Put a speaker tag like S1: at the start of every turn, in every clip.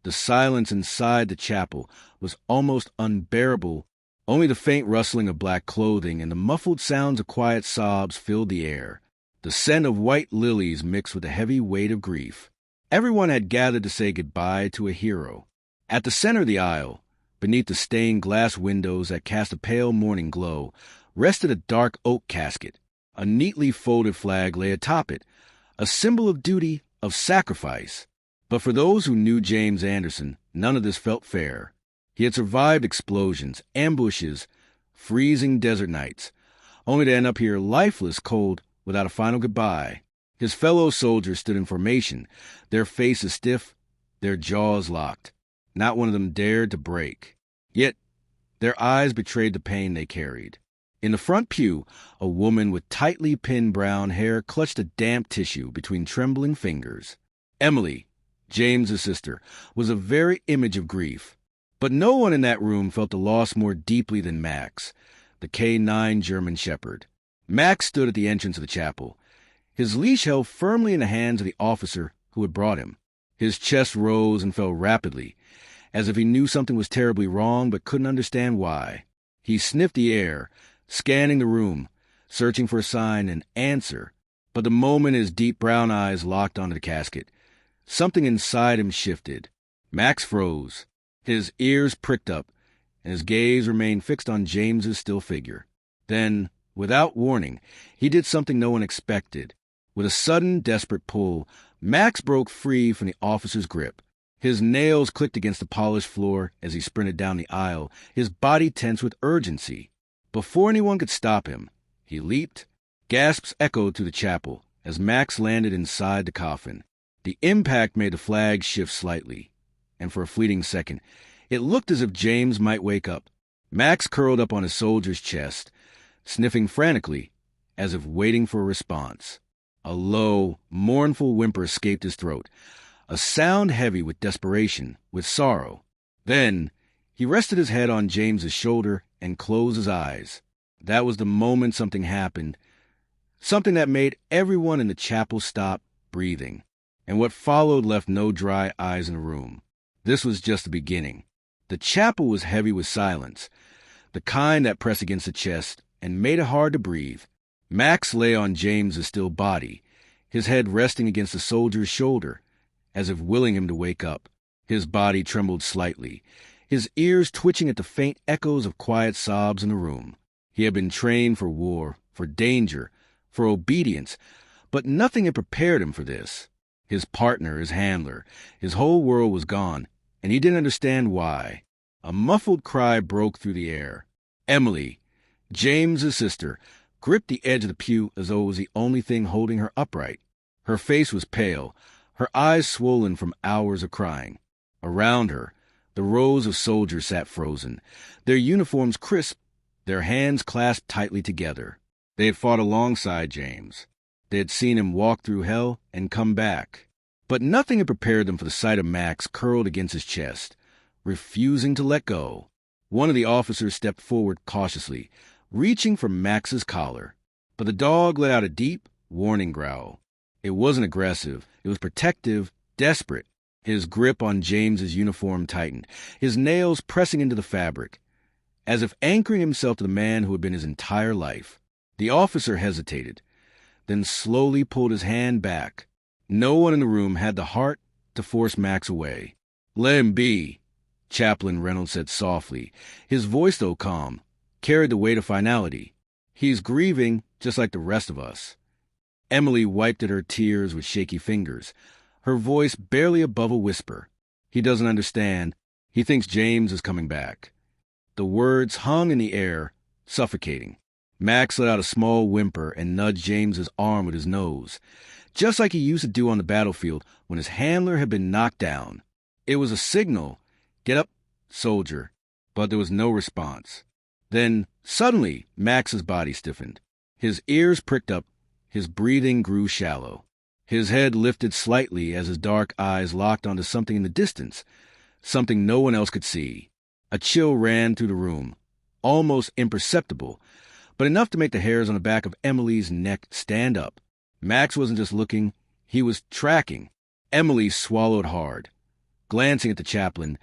S1: The silence inside the chapel was almost unbearable. Only the faint rustling of black clothing and the muffled sounds of quiet sobs filled the air. The scent of white lilies mixed with the heavy weight of grief. Everyone had gathered to say goodbye to a hero. At the center of the aisle, beneath the stained glass windows that cast a pale morning glow, rested a dark oak casket. A neatly folded flag lay atop it, a symbol of duty, of sacrifice. But for those who knew James Anderson, none of this felt fair. He had survived explosions, ambushes, freezing desert nights, only to end up here lifeless, cold, without a final goodbye. His fellow soldiers stood in formation, their faces stiff, their jaws locked. Not one of them dared to break. Yet their eyes betrayed the pain they carried. In the front pew, a woman with tightly pinned brown hair clutched a damp tissue between trembling fingers. Emily, James's sister, was a very image of grief. But no one in that room felt the loss more deeply than Max, the K9 German Shepherd. Max stood at the entrance of the chapel, his leash held firmly in the hands of the officer who had brought him. His chest rose and fell rapidly, as if he knew something was terribly wrong but couldn't understand why. He sniffed the air, scanning the room, searching for a sign, an answer. But the moment his deep brown eyes locked onto the casket, something inside him shifted. Max froze. His ears pricked up, and his gaze remained fixed on James's still figure. Then, without warning, he did something no one expected. With a sudden, desperate pull, Max broke free from the officer's grip. His nails clicked against the polished floor as he sprinted down the aisle, his body tense with urgency. Before anyone could stop him, he leaped. Gasps echoed through the chapel as Max landed inside the coffin. The impact made the flag shift slightly, and for a fleeting second, it looked as if James might wake up. Max curled up on his soldier's chest, sniffing frantically, as if waiting for a response. A low, mournful whimper escaped his throat, a sound heavy with desperation, with sorrow. Then he rested his head on James's shoulder and closed his eyes. That was the moment something happened, something that made everyone in the chapel stop breathing. And what followed left no dry eyes in the room. This was just the beginning. The chapel was heavy with silence, the kind that pressed against the chest and made it hard to breathe. Max lay on James's still body, his head resting against the soldier's shoulder, as if willing him to wake up. His body trembled slightly, his ears twitching at the faint echoes of quiet sobs in the room. He had been trained for war, for danger, for obedience, but nothing had prepared him for this. His partner, his handler, his whole world was gone, and he didn't understand why. A muffled cry broke through the air. Emily, James's sister, gripped the edge of the pew as though it was the only thing holding her upright. Her face was pale, her eyes swollen from hours of crying. Around her, the rows of soldiers sat frozen, their uniforms crisp, their hands clasped tightly together. They had fought alongside James. They had seen him walk through hell and come back. But nothing had prepared them for the sight of Max curled against his chest, refusing to let go. One of the officers stepped forward cautiously, reaching for Max's collar. But the dog let out a deep, warning growl. It wasn't aggressive. It was protective, desperate. His grip on James's uniform tightened, his nails pressing into the fabric, as if anchoring himself to the man who had been his entire life. The officer hesitated, then slowly pulled his hand back. No one in the room had the heart to force Max away. "Let him be," Chaplain Reynolds said softly. His voice, though calm, carried the weight of finality. "He's grieving just like the rest of us." Emily wiped at her tears with shaky fingers, her voice barely above a whisper. "He doesn't understand. He thinks James is coming back." The words hung in the air, suffocating. Max let out a small whimper and nudged James's arm with his nose, just like he used to do on the battlefield when his handler had been knocked down. It was a signal, "Get up, soldier," but there was no response. Then, suddenly, Max's body stiffened. His ears pricked up, his breathing grew shallow. His head lifted slightly as his dark eyes locked onto something in the distance, something no one else could see. A chill ran through the room, almost imperceptible, but enough to make the hairs on the back of Emily's neck stand up. Max wasn't just looking, he was tracking. Emily swallowed hard. glancing at the chaplain,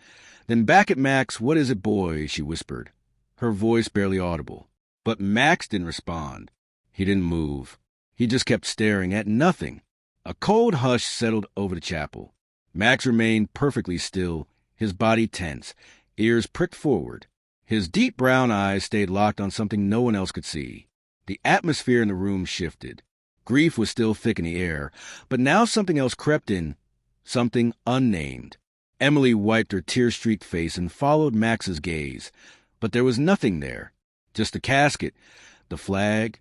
S1: then back at Max. "What is it, boy?" she whispered, her voice barely audible. But Max didn't respond. He didn't move. He just kept staring at nothing. A cold hush settled over the chapel. Max remained perfectly still, his body tense, ears pricked forward. His deep brown eyes stayed locked on something no one else could see. The atmosphere in the room shifted. Grief was still thick in the air, but now something else crept in, something unnamed. Emily wiped her tear-streaked face and followed Max's gaze, but there was nothing there. Just the casket, the flag,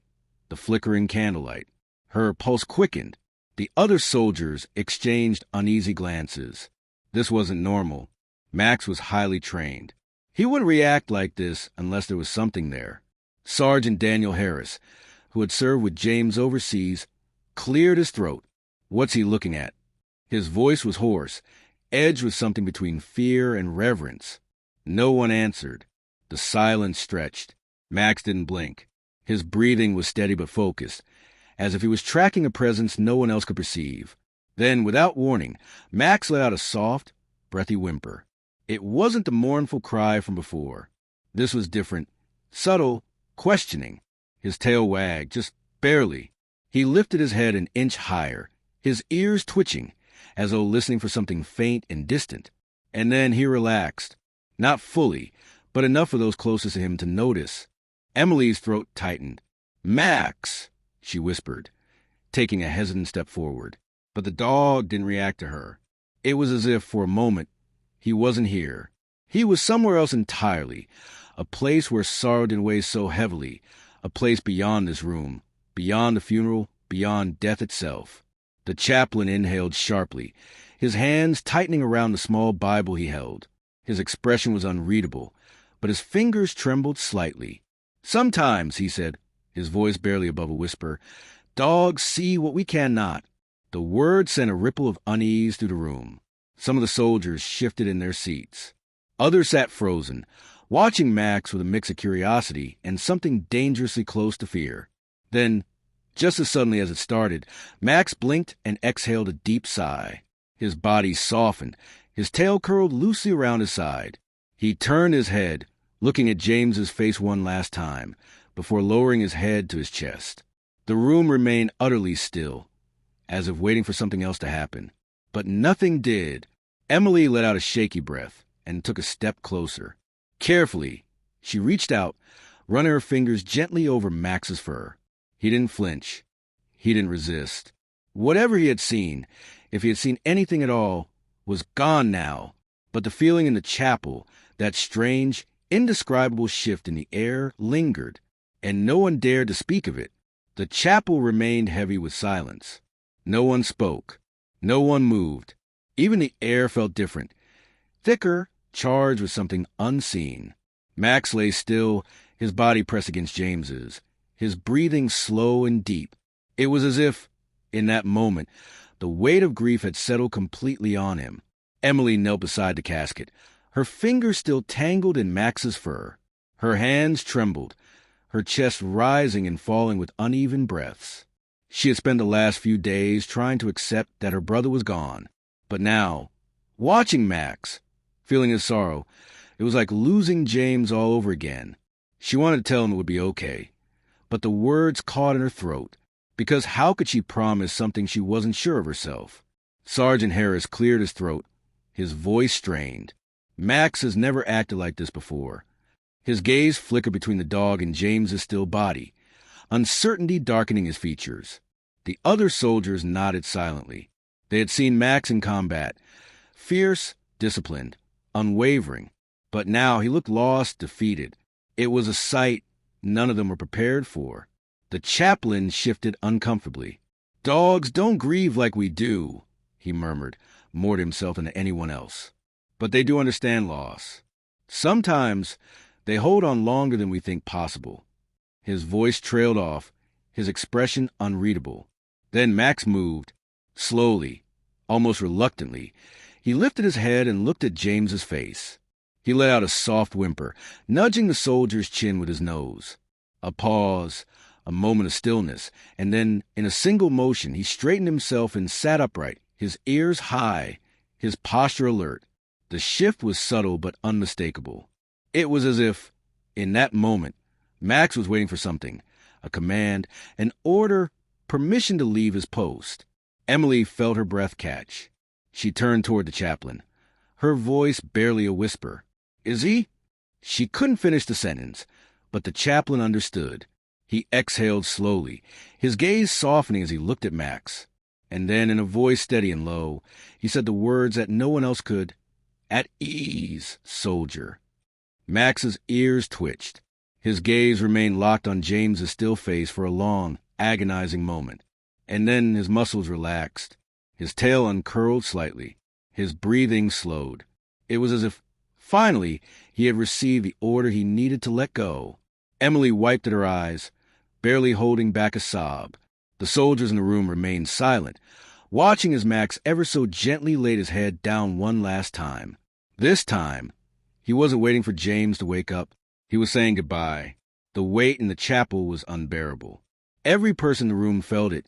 S1: the flickering candlelight. Her pulse quickened. The other soldiers exchanged uneasy glances. This wasn't normal. Max was highly trained. He wouldn't react like this unless there was something there. Sergeant Daniel Harris, who had served with James overseas, cleared his throat. "What's he looking at?" His voice was hoarse, edged with something between fear and reverence. No one answered. The silence stretched. Max didn't blink. His breathing was steady but focused, as if he was tracking a presence no one else could perceive. Then, without warning, Max let out a soft, breathy whimper. It wasn't the mournful cry from before. This was different, subtle, questioning. His tail wagged, just barely. He lifted his head an inch higher, his ears twitching, as though listening for something faint and distant. And then he relaxed. Not fully, but enough for those closest to him to notice. Emily's throat tightened. "Max!" she whispered, taking a hesitant step forward. But the dog didn't react to her. It was as if, for a moment, he wasn't here. He was somewhere else entirely, a place where sorrow didn't weigh so heavily, a place beyond this room, beyond the funeral, beyond death itself. The chaplain inhaled sharply, his hands tightening around the small Bible he held. His expression was unreadable, but his fingers trembled slightly. "Sometimes," he said, his voice barely above a whisper, "dogs see what we cannot." The word sent a ripple of unease through the room. Some of the soldiers shifted in their seats. Others sat frozen, watching Max with a mix of curiosity and something dangerously close to fear. Then, just as suddenly as it started, Max blinked and exhaled a deep sigh. His body softened, his tail curled loosely around his side. He turned his head, looking at James's face one last time, before lowering his head to his chest. The room remained utterly still, as if waiting for something else to happen. But nothing did. Emily let out a shaky breath and took a step closer. Carefully, she reached out, running her fingers gently over Max's fur. He didn't flinch. He didn't resist. Whatever he had seen, if he had seen anything at all, was gone now. But the feeling in the chapel, that strange, indescribable shift in the air, lingered, and no one dared to speak of it. The chapel remained heavy with silence. No one spoke. No one moved. Even the air felt different, thicker, charged with something unseen. Max lay still, his body pressed against James's, his breathing slow and deep. It was as if, in that moment, the weight of grief had settled completely on him. Emily knelt beside the casket, her fingers still tangled in Max's fur. Her hands trembled, her chest rising and falling with uneven breaths. She had spent the last few days trying to accept that her brother was gone. But now, watching Max, feeling his sorrow, it was like losing James all over again. She wanted to tell him it would be okay, but the words caught in her throat, because how could she promise something she wasn't sure of herself? Sergeant Harris cleared his throat, his voice strained. Max has never acted like this before. His gaze flickered between the dog and James's still body, uncertainty darkening his features. The other soldiers nodded silently. They had seen Max in combat, fierce, disciplined, unwavering, but now he looked lost, defeated. It was a sight none of them were prepared for. The chaplain shifted uncomfortably. "Dogs don't grieve like we do," he murmured, more to himself than to anyone else. "But they do understand loss. Sometimes they hold on longer than we think possible." His voice trailed off, his expression unreadable. Then Max moved. Slowly, almost reluctantly, he lifted his head and looked at James's face. He let out a soft whimper, nudging the soldier's chin with his nose. A pause, a moment of stillness, and then, in a single motion, he straightened himself and sat upright, his ears high, his posture alert. The shift was subtle but unmistakable. It was as if, in that moment, Max was waiting for something, a command, an order, permission to leave his post. Emily felt her breath catch. She turned toward the chaplain, her voice barely a whisper. "Is he?" She couldn't finish the sentence, but the chaplain understood. He exhaled slowly, his gaze softening as he looked at Max. And then, in a voice steady and low, he said the words that no one else could. "At ease, soldier." Max's ears twitched. His gaze remained locked on James's still face for a long, agonizing moment. And then his muscles relaxed. His tail uncurled slightly. His breathing slowed. It was as if, finally, he had received the order he needed to let go. Emily wiped at her eyes, barely holding back a sob. The soldiers in the room remained silent, watching as Max ever so gently laid his head down one last time. This time, he wasn't waiting for James to wake up. He was saying goodbye. The weight in the chapel was unbearable. Every person in the room felt it.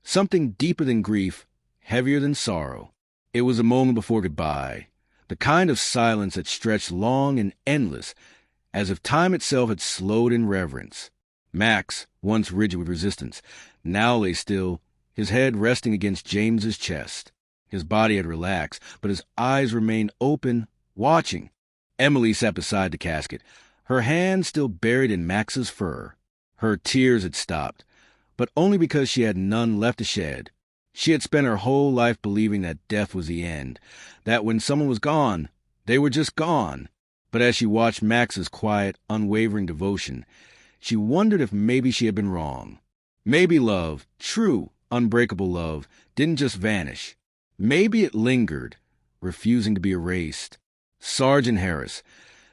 S1: Something deeper than grief, heavier than sorrow. It was a moment before goodbye, the kind of silence that stretched long and endless, as if time itself had slowed in reverence. Max, once rigid with resistance, now lay still, his head resting against James's chest. His body had relaxed, but his eyes remained open, watching. Emily sat beside the casket, her hand still buried in Max's fur. Her tears had stopped, but only because she had none left to shed. She had spent her whole life believing that death was the end, that when someone was gone, they were just gone. But as she watched Max's quiet, unwavering devotion, she wondered if maybe she had been wrong. Maybe love, true, unbreakable love, didn't just vanish. Maybe it lingered, refusing to be erased. Sergeant Harris,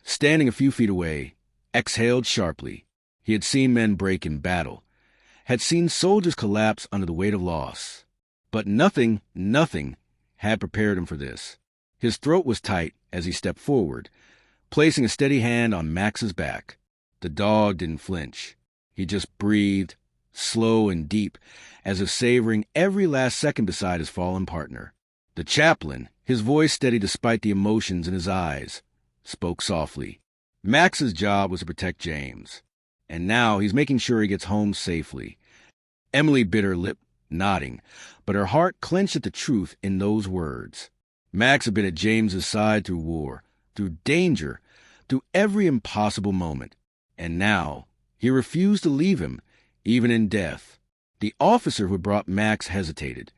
S1: standing a few feet away, exhaled sharply. He had seen men break in battle, had seen soldiers collapse under the weight of loss. But nothing had prepared him for this. His throat was tight as he stepped forward, placing a steady hand on Max's back. The dog didn't flinch. He just breathed, slow and deep, as if savoring every last second beside his fallen partner. The chaplain, his voice steady despite the emotions in his eyes, spoke softly. Max's job was to protect James, and now he's making sure he gets home safely. Emily bit her lip, nodding, but her heart clenched at the truth in those words. Max had been at James's side through war, through danger, through every impossible moment. And now, he refused to leave him, even in death. The officer who had brought Max hesitated,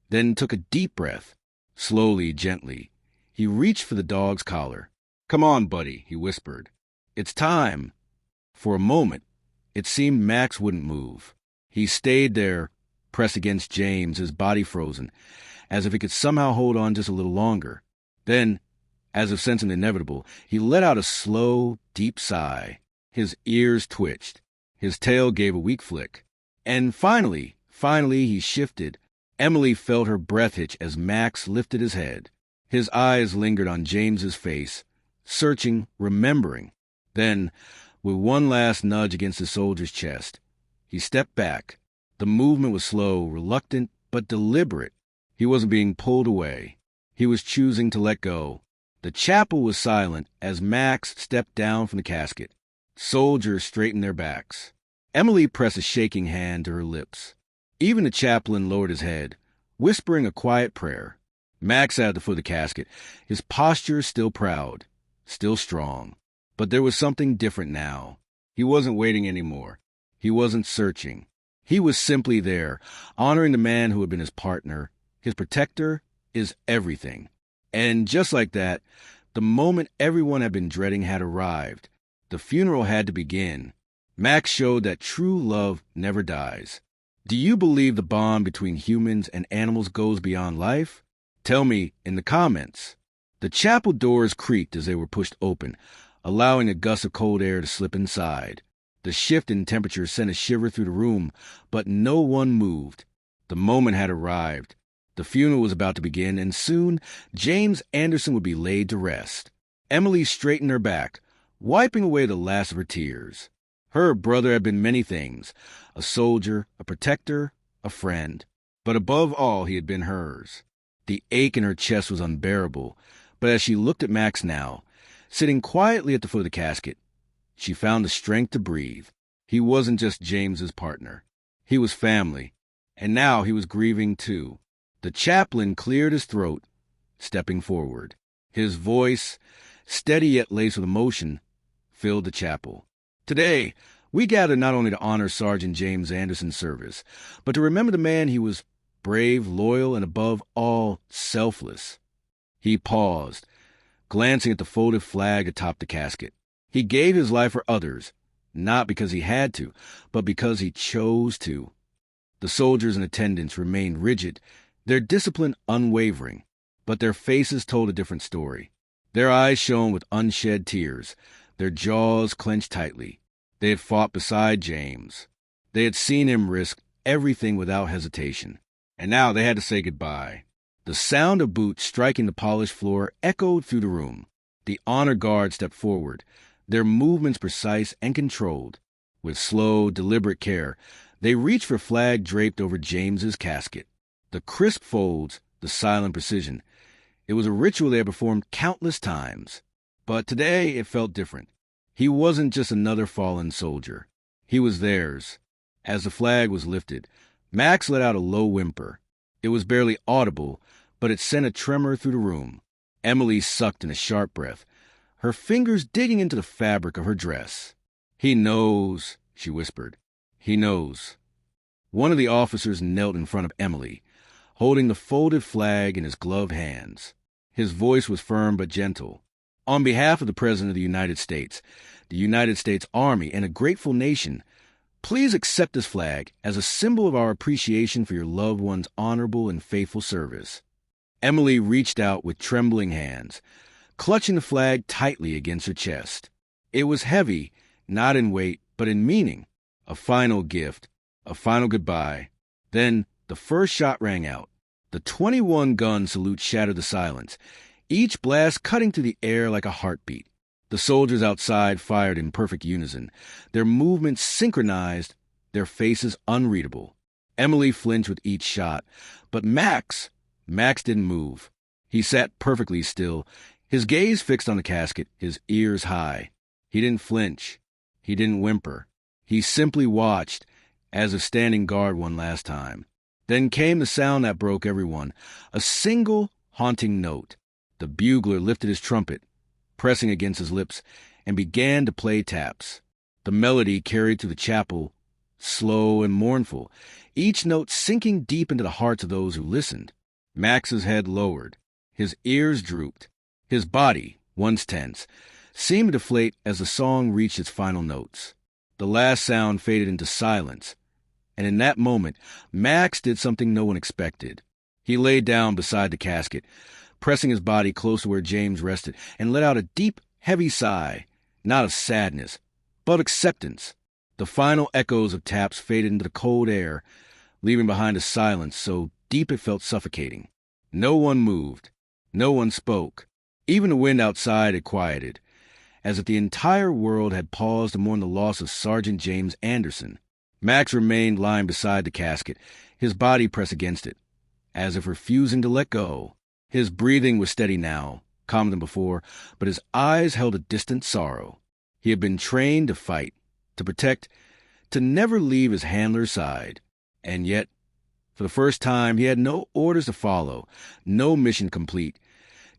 S1: then took a deep breath. Slowly, gently, he reached for the dog's collar. "Come on, buddy," he whispered. "It's time." For a moment, it seemed Max wouldn't move. He stayed there, pressed against James, his body frozen, as if he could somehow hold on just a little longer. Then, as if sensing the inevitable, he let out a slow, deep sigh. His ears twitched. His tail gave a weak flick. And finally, he shifted. Emily felt her breath hitch as Max lifted his head. His eyes lingered on James's face, searching, remembering. Then, with one last nudge against the soldier's chest, he stepped back. The movement was slow, reluctant, but deliberate. He wasn't being pulled away. He was choosing to let go. The chapel was silent as Max stepped down from the casket. Soldiers straightened their backs. Emily pressed a shaking hand to her lips. Even the chaplain lowered his head, whispering a quiet prayer. Max sat at the foot of the casket, his posture still proud, still strong. But there was something different now. He wasn't waiting anymore. He wasn't searching. He was simply there, honoring the man who had been his partner, his protector, his everything. And just like that, the moment everyone had been dreading had arrived. The funeral had to begin. Max showed that true love never dies. Do you believe the bond between humans and animals goes beyond life? Tell me in the comments. The chapel doors creaked as they were pushed open, allowing a gust of cold air to slip inside. The shift in temperature sent a shiver through the room, but no one moved. The moment had arrived. The funeral was about to begin, and soon James Anderson would be laid to rest. Emily straightened her back, wiping away the last of her tears. Her brother had been many things, a soldier, a protector, a friend. But above all, he had been hers. The ache in her chest was unbearable, But as she looked at Max now, sitting quietly at the foot of the casket, she found the strength to breathe. He wasn't just James's partner. He was family, and now he was grieving too. The chaplain cleared his throat, stepping forward. His voice, steady yet laced with emotion, filled the chapel. Today, we gather not only to honor Sergeant James Anderson's service, but to remember the man he was: brave, loyal, and above all, selfless. He paused, glancing at the folded flag atop the casket. He gave his life for others, not because he had to, but because he chose to. The soldiers in attendance remained rigid, their discipline unwavering, but their faces told a different story. Their eyes shone with unshed tears, their jaws clenched tightly. They had fought beside James. They had seen him risk everything without hesitation, and now they had to say goodbye. The sound of boots striking the polished floor echoed through the room. The honor guard stepped forward, their movements precise and controlled. With slow, deliberate care, they reached for flag draped over James's casket. The crisp folds, the silent precision. It was a ritual they had performed countless times. But today it felt different. He wasn't just another fallen soldier. He was theirs. As the flag was lifted, Max let out a low whimper. It was barely audible, but it sent a tremor through the room. Emily sucked in a sharp breath, her fingers digging into the fabric of her dress. "He knows," she whispered. "He knows." One of the officers knelt in front of Emily, holding the folded flag in his gloved hands. His voice was firm but gentle. "On behalf of the President of the United States Army, and a grateful nation, please accept this flag as a symbol of our appreciation for your loved one's honorable and faithful service." Emily reached out with trembling hands, clutching the flag tightly against her chest. It was heavy, not in weight, but in meaning. A final gift, a final goodbye. Then the first shot rang out. The 21-gun salute shattered the silence, each blast cutting through the air like a heartbeat. The soldiers outside fired in perfect unison, their movements synchronized, their faces unreadable. Emily flinched with each shot, but Max didn't move. He sat perfectly still, his gaze fixed on the casket, his ears high. He didn't flinch. He didn't whimper. He simply watched, as if standing guard one last time. Then came the sound that broke everyone, a single haunting note. The bugler lifted his trumpet, pressing against his lips, and began to play taps. The melody carried through the chapel, slow and mournful, each note sinking deep into the hearts of those who listened. Max's head lowered, his ears drooped. His body, once tense, seemed to deflate as the song reached its final notes. The last sound faded into silence, and in that moment, Max did something no one expected. He lay down beside the casket, pressing his body close to where James rested, and let out a deep, heavy sigh, not of sadness, but of acceptance. The final echoes of taps faded into the cold air, leaving behind a silence so deep it felt suffocating. No one moved. No one spoke. Even the wind outside had quieted, as if the entire world had paused to mourn the loss of Sergeant James Anderson. Max remained lying beside the casket, his body pressed against it, as if refusing to let go. His breathing was steady now, calmer than before, but his eyes held a distant sorrow. He had been trained to fight, to protect, to never leave his handler's side. And yet, for the first time, he had no orders to follow, no mission complete,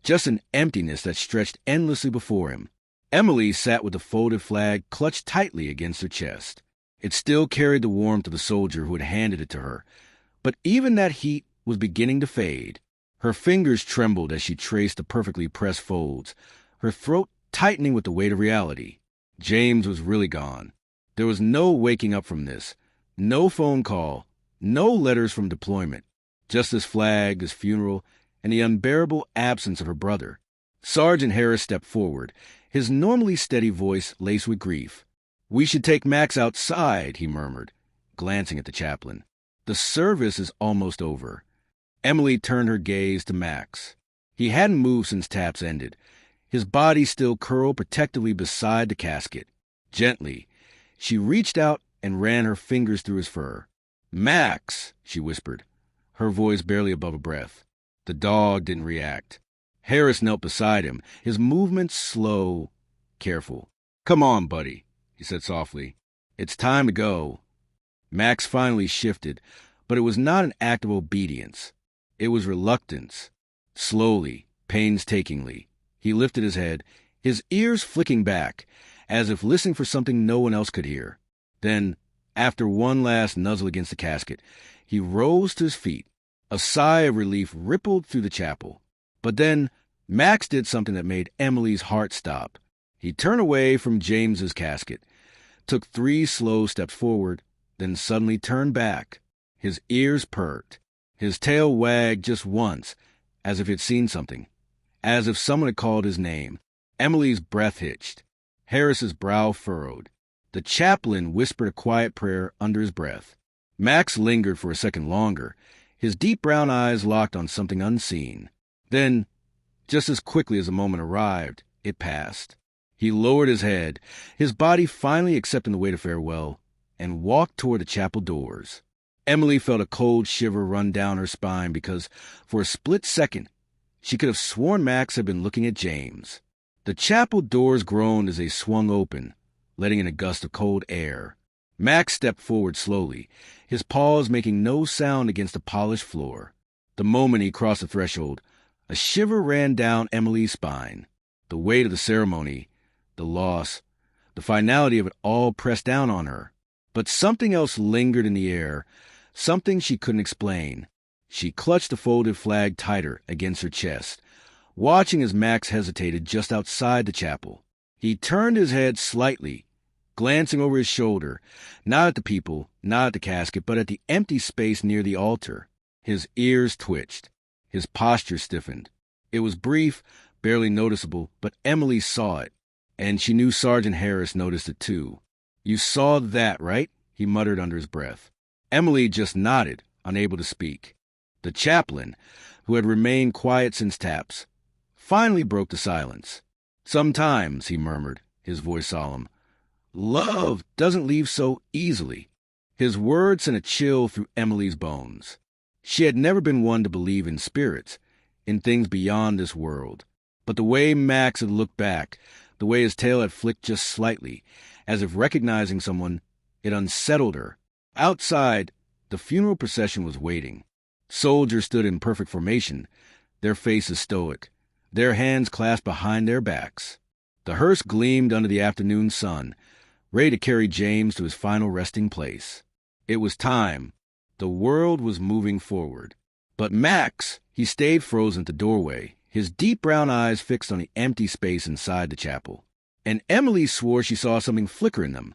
S1: just an emptiness that stretched endlessly before him. Emily sat with the folded flag clutched tightly against her chest. It still carried the warmth of the soldier who had handed it to her, but even that heat was beginning to fade. Her fingers trembled as she traced the perfectly pressed folds, her throat tightening with the weight of reality. James was really gone. There was no waking up from this, no phone call, no letters from deployment, just this flag, his funeral, and the unbearable absence of her brother. Sergeant Harris stepped forward, his normally steady voice laced with grief. "We should take Max outside," he murmured, glancing at the chaplain. "The service is almost over." Emily turned her gaze to Max. He hadn't moved since taps ended, his body still curled protectively beside the casket. Gently, she reached out and ran her fingers through his fur. "Max," she whispered, her voice barely above a breath. The dog didn't react. Harris knelt beside him, his movements slow, careful. "Come on, buddy," he said softly. "It's time to go." Max finally shifted, but it was not an act of obedience. It was reluctance. Slowly, painstakingly, he lifted his head, his ears flicking back, as if listening for something no one else could hear. Then, after one last nuzzle against the casket, he rose to his feet. A sigh of relief rippled through the chapel. But then, Max did something that made Emily's heart stop. He turned away from James's casket, took 3 slow steps forward, then suddenly turned back. His ears perked. His tail wagged just once, as if he'd seen something, as if someone had called his name. Emily's breath hitched. Harris's brow furrowed. The chaplain whispered a quiet prayer under his breath. Max lingered for a second longer, his deep brown eyes locked on something unseen. Then, just as quickly as the moment arrived, it passed. He lowered his head, his body finally accepting the weight of farewell, and walked toward the chapel doors. Emily felt a cold shiver run down her spine because, for a split second, she could have sworn Max had been looking at James. The chapel doors groaned as they swung open, letting in a gust of cold air. Max stepped forward slowly, his paws making no sound against the polished floor. The moment he crossed the threshold, a shiver ran down Emily's spine. The weight of the ceremony, the loss, the finality of it all pressed down on her. But something else lingered in the air, something she couldn't explain. She clutched the folded flag tighter against her chest, watching as Max hesitated just outside the chapel. He turned his head slightly, glancing over his shoulder, not at the people, not at the casket, but at the empty space near the altar. His ears twitched. His posture stiffened. It was brief, barely noticeable, but Emily saw it, and she knew Sergeant Harris noticed it too. "You saw that, right?" he muttered under his breath. Emily just nodded, unable to speak. The chaplain, who had remained quiet since taps, finally broke the silence. "Sometimes," he murmured, his voice solemn, "love doesn't leave so easily." His words sent a chill through Emily's bones. She had never been one to believe in spirits, in things beyond this world. But the way Max had looked back, the way his tail had flicked just slightly, as if recognizing someone, it unsettled her. Outside, the funeral procession was waiting. Soldiers stood in perfect formation, their faces stoic, their hands clasped behind their backs. The hearse gleamed under the afternoon sun, ready to carry James to his final resting place. It was time. The world was moving forward. But Max, he stayed frozen at the doorway, his deep brown eyes fixed on the empty space inside the chapel. And Emily swore she saw something flicker in them.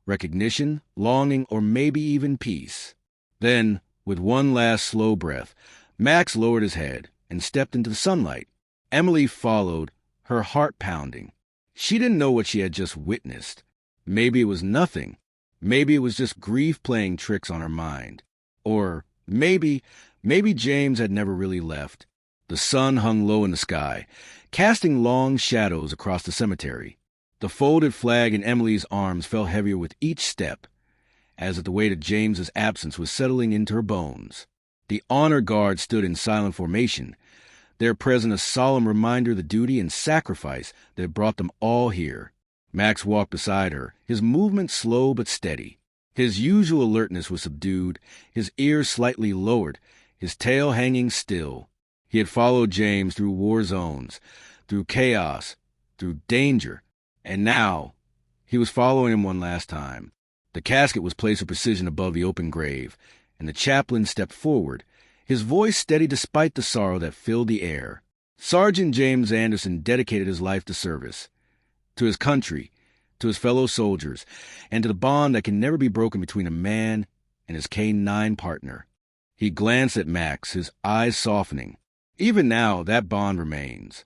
S1: Recognition, longing, or maybe even peace. Then, with one last slow breath, Max lowered his head and stepped into the sunlight. Emily followed, her heart pounding. She didn't know what she had just witnessed. Maybe it was nothing. Maybe it was just grief playing tricks on her mind. Or maybe James had never really left. The sun hung low in the sky, casting long shadows across the cemetery. The folded flag in Emily's arms fell heavier with each step, as if the weight of James's absence was settling into her bones. The honor guard stood in silent formation, there present a solemn reminder of the duty and sacrifice that had brought them all here. Max walked beside her, his movements slow but steady. His usual alertness was subdued, his ears slightly lowered, his tail hanging still. He had followed James through war zones, through chaos, through danger, and now he was following him one last time. The casket was placed with precision above the open grave, and the chaplain stepped forward, his voice steady despite the sorrow that filled the air. Sergeant James Anderson dedicated his life to service, to his country, to his fellow soldiers, and to the bond that can never be broken between a man and his K-9 partner. He glanced at Max, his eyes softening. Even now, that bond remains.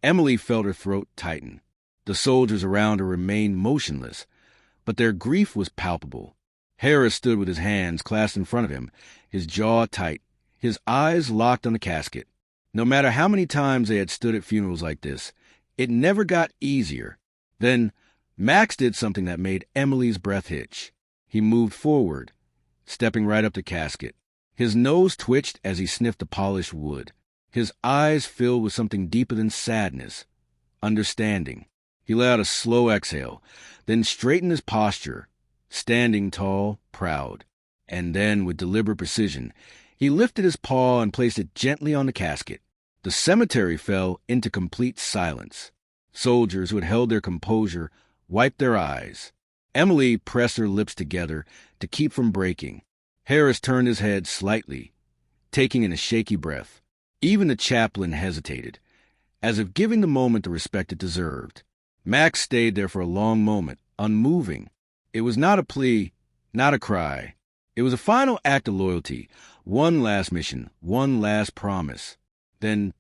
S1: Emily felt her throat tighten. The soldiers around her remained motionless, but their grief was palpable. Harris stood with his hands clasped in front of him, his jaw tight, his eyes locked on the casket. No matter how many times they had stood at funerals like this, it never got easier. Then Max did something that made Emily's breath hitch. He moved forward, stepping right up to the casket. His nose twitched as he sniffed the polished wood. His eyes filled with something deeper than sadness, understanding. He let out a slow exhale, then straightened his posture, standing tall, proud. And then, with deliberate precision, he lifted his paw and placed it gently on the casket. The cemetery fell into complete silence. Soldiers who had held their composure wiped their eyes. Emily pressed her lips together to keep from breaking. Harris turned his head slightly, taking in a shaky breath. Even the chaplain hesitated, as if giving the moment the respect it deserved. Max stayed there for a long moment, unmoving. It was not a plea, not a cry. It was a final act of loyalty, one last mission, one last promise. Then,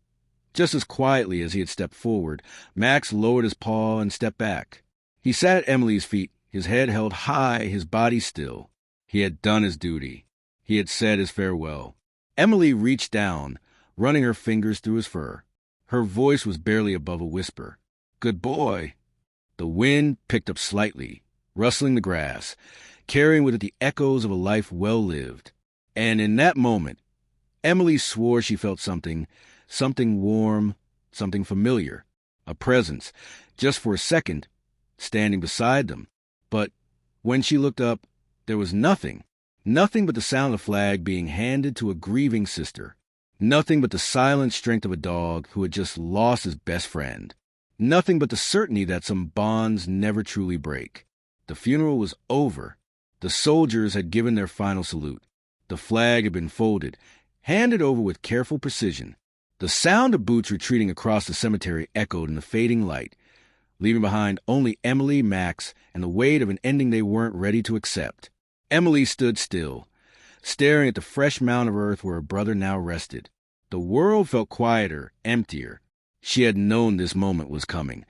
S1: just as quietly as he had stepped forward, Max lowered his paw and stepped back. He sat at Emily's feet, his head held high, his body still. He had done his duty. He had said his farewell. Emily reached down, running her fingers through his fur. Her voice was barely above a whisper. "Good boy." The wind picked up slightly, rustling the grass, carrying with it the echoes of a life well lived. And in that moment, Emily swore she felt something warm, something familiar, a presence, just for a second, standing beside them. But when she looked up, there was nothing but the sound of the flag being handed to a grieving sister. Nothing but the silent strength of a dog who had just lost his best friend. Nothing but the certainty that some bonds never truly break. The funeral was over. The soldiers had given their final salute. The flag had been folded, handed over with careful precision. The sound of boots retreating across the cemetery echoed in the fading light, leaving behind only Emily, Max, and the weight of an ending they weren't ready to accept. Emily stood still, staring at the fresh mound of earth where her brother now rested. The world felt quieter, emptier. She had known this moment was coming,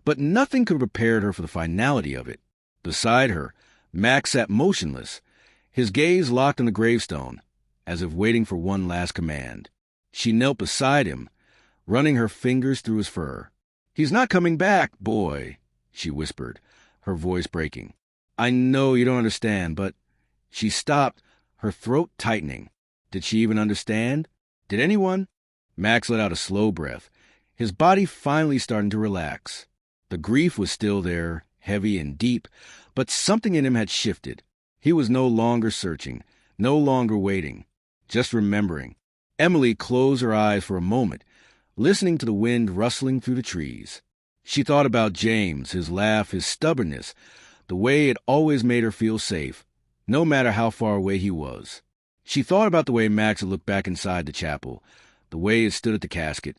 S1: but nothing could have prepared her for the finality of it. Beside her, Max sat motionless, his gaze locked on the gravestone, as if waiting for one last command. She knelt beside him, running her fingers through his fur. "He's not coming back, boy," she whispered, her voice breaking. "I know you don't understand, but—" She stopped, her throat tightening. Did she even understand? Did anyone? Max let out a slow breath, his body finally starting to relax. The grief was still there, heavy and deep, but something in him had shifted. He was no longer searching, no longer waiting, just remembering. Emily closed her eyes for a moment, listening to the wind rustling through the trees. She thought about James, his laugh, his stubbornness, the way it always made her feel safe, no matter how far away he was. She thought about the way Max had looked back inside the chapel, the way he had stood at the casket,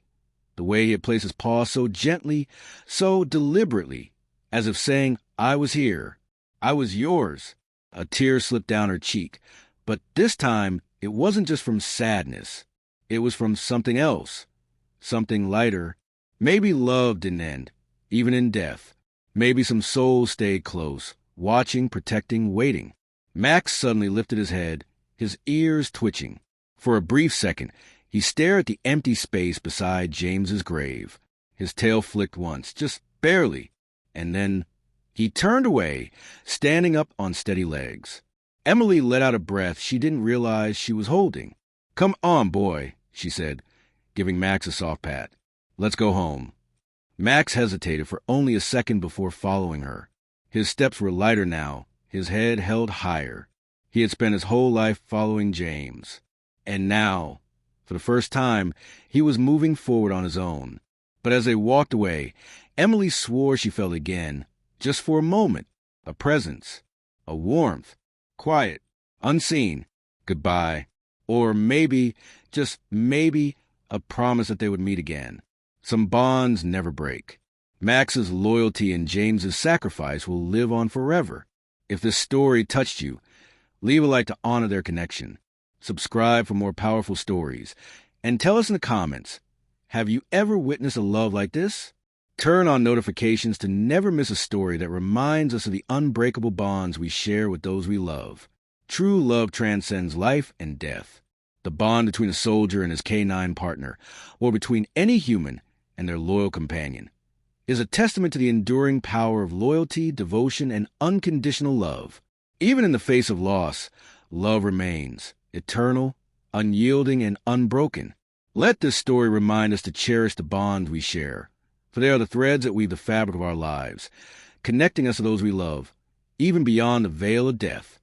S1: the way he had placed his paw so gently, so deliberately, as if saying, "I was here. I was yours." A tear slipped down her cheek, but this time it wasn't just from sadness. It was from something else, something lighter. Maybe love didn't end, even in death. Maybe some souls stayed close, watching, protecting, waiting. Max suddenly lifted his head, his ears twitching. For a brief second, he stared at the empty space beside James's grave. His tail flicked once, just barely, and then he turned away, standing up on steady legs. Emily let out a breath she didn't realize she was holding. "Come on, boy," she said, giving Max a soft pat. "Let's go home." Max hesitated for only a second before following her. His steps were lighter now, his head held higher. He had spent his whole life following James. And now, for the first time, he was moving forward on his own. But as they walked away, Emily swore she felt again, just for a moment, a presence, a warmth, quiet, unseen, goodbye, or maybe, just maybe, a promise that they would meet again. Some bonds never break. Max's loyalty and James's sacrifice will live on forever. If this story touched you, leave a like to honor their connection. Subscribe for more powerful stories. And tell us in the comments, have you ever witnessed a love like this? Turn on notifications to never miss a story that reminds us of the unbreakable bonds we share with those we love. True love transcends life and death. The bond between a soldier and his canine partner, or between any human and their loyal companion, is a testament to the enduring power of loyalty, devotion, and unconditional love. Even in the face of loss, love remains, eternal, unyielding, and unbroken. Let this story remind us to cherish the bonds we share, for they are the threads that weave the fabric of our lives, connecting us to those we love, even beyond the veil of death.